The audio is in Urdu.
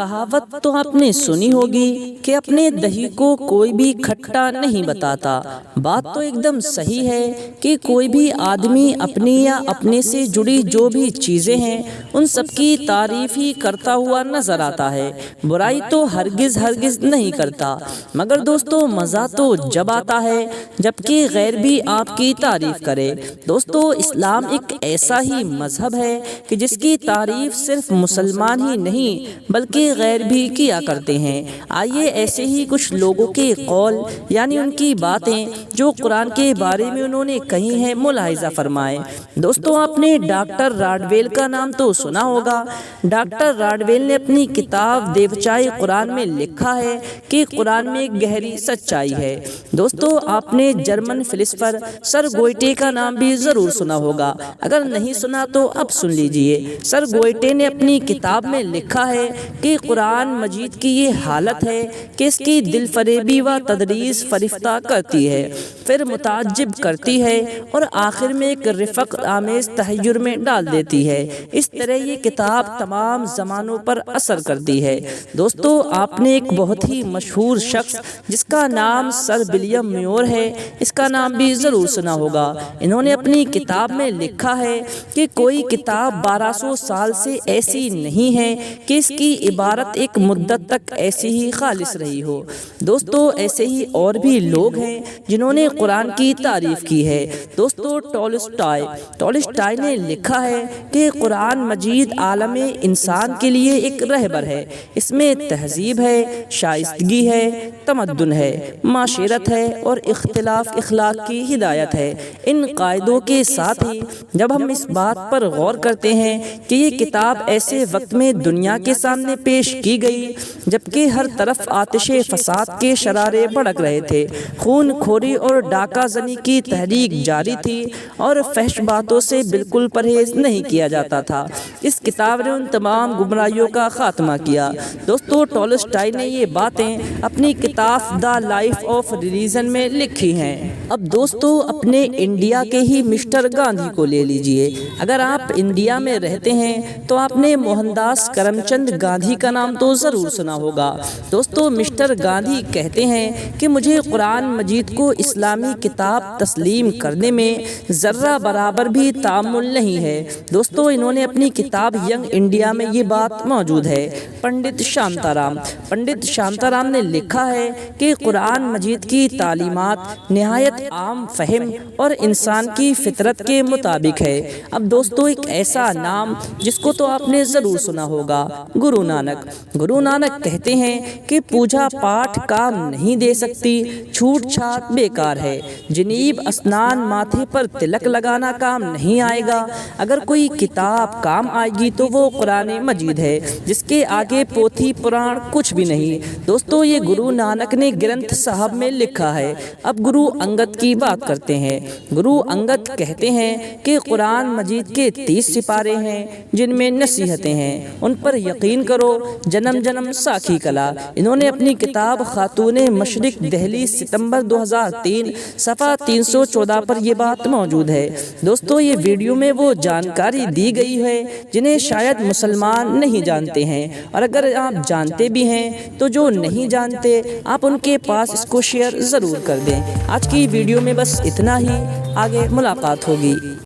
کہاوت تو آپ نے سنی ہوگی کہ اپنے دہی کو کوئی بھی کھٹا نہیں بتاتا۔ بات تو ایک دم صحیح ہے کہ کوئی بھی آدمی اپنی یا اپنے سے جڑی جو بھی چیزیں ہیں ان سب کی تعریف ہی کرتا ہوا نظر آتا ہے، برائی تو ہرگز نہیں کرتا۔ مگر دوستو مزہ تو جب آتا ہے جبکہ غیر بھی آپ کی تعریف کرے۔ دوستو اسلام ایک ایسا ہی مذہب ہے کہ جس کی تعریف صرف مسلمان ہی نہیں بلکہ غیر بھی کیا کرتے ہیں۔ آئیے ایسے ہی کچھ لوگوں کے قول یعنی ان کی باتیں جو قرآن کے بارے میں انہوں نے کہی ہیں ملاحظہ فرمائیں۔ دوستو آپ نے ڈاکٹر راڈویل کا نام تو سنا ہوگا۔ ڈاکٹر راڈویل نے اپنی کتاب دیوچائے قرآن میں لکھا ہے کہ قرآن میں ایک گہری سچائی ہے۔ دوستو آپ نے جرمن فلسفر سر گوئٹے کا نام بھی ضرور سنا ہوگا، اگر نہیں سنا تو اب سن لیجئے۔ سر گوئٹے نے اپنی کتاب میں لکھا ہے کہ قرآن مجید کی یہ حالت ہے کہ اس کی دل فریبی و تدریس فرفتہ کرتی ہے، پھر متعجب کرتی ہے اور آخر میں ایک رفق آمیز تحیر میں ڈال دیتی ہے۔ اس طرح یہ کتاب تمام زمانوں پر اثر کرتی ہے۔ دوستو آپ نے ایک بہت ہی مشہور شخص جس کا نام سر ولیم میور ہے، اس کا نام بھی ضرور سنا ہوگا۔ انہوں نے اپنی کتاب میں لکھا ہے کہ کوئی کتاب 1200 سال سے ایسی نہیں ہے کہ اس کی عبارت ایک مدت تک ایسی ہی خالص رہی ہو۔ دوستو ایسے ہی اور بھی لوگ ہیں جنہوں نے قرآن کی تعریف کی ہے۔ دوستو ٹولسٹائے نے لکھا ہے کہ قرآن مجید عالم انسان کے لیے ایک رہبر ہے، اس میں تہذیب ہے، شائستگی ہے، تمدن ہے، معاشرت ہے اور اختلاف اخلاق کی ہدایت ہے۔ ان قاعدوں کے ساتھ ہی جب ہم اس بات پر غور کرتے ہیں کہ یہ کتاب ایسے وقت میں دنیا کے سامنے پیش کی گئی جبکہ ہر طرف آتش فساد کے شرارے بھڑک رہے تھے، خون خوری اور ڈاکہ زنی کی تحریک جاری تھی اور فحش باتوں سے بالکل پرہیز نہیں کیا جاتا تھا، اس کتاب نے ان تمام گمراہیوں کا خاتمہ کیا۔ دوستو ٹولسٹائے نے یہ باتیں اپنی کتاب دا لائف آف ریلیجن میں لکھی ہیں۔ اب دوستو اپنے انڈیا کے ہی مسٹر گاندھی کو لے لیجئے۔ اگر آپ انڈیا میں رہتے ہیں تو آپ نے موہن داس کرم چند گاندھی کا نام تو ضرور سنا ہوگا۔ دوستو مسٹر گاندھی کہتے ہیں کہ مجھے قرآن مجید کو اسلامی کتاب تسلیم کرنے میں ذرہ برابر بھی تعامل نہیں ہے۔ دوستو انہوں نے اپنی کتاب ینگ انڈیا میں یہ بات موجود ہے۔ پنڈت شانتارام نے لکھا ہے کہ قرآن مجید کی تعلیمات نہایت عام فہم اور انسان کی فطرت کے مطابق ہے۔ اب دوستو ایک ایسا نام جس کو تو آپ نے ضرور سنا ہوگا، گرو نانک کہتے ہیں کہ پوجا پاٹ کام نہیں دے سکتی، چھوٹ چھات بیکار ہے، جنیب اسنان ماتھے پر تلک لگانا کام نہیں آئے گا، اگر کوئی کتاب کام آئے گی تو وہ قرآن مجید ہے جس کے آگے پوتھی پران کچھ بھی نہیں۔ دوستو یہ گرو نانک نے گرنتھ صاحب میں لکھا ہے۔ اب گرو انگد کی بات کرتے ہیں۔ گرو انگد کہتے ہیں کہ قرآن مجید کے 30 سپارے ہیں جن میں نصیحتیں ہیں، ان پر یقین کرو، جنم جنم ساکھی کلا۔ انہوں نے اپنی کتاب خاتون مشرق دہلی ستمبر 2003 صفحہ 314 پر یہ بات موجود ہے۔ دوستو یہ ویڈیو میں وہ جانکاری دی گئی ہے جنہیں شاید مسلمان نہیں جانتے ہیں، اور اگر آپ جانتے بھی ہیں تو جو نہیں جانتے آپ ان کے پاس اس کو شیئر ضرور کر دیں۔ آج کی ویڈیو میں بس اتنا ہی، آگے ملاقات ہوگی۔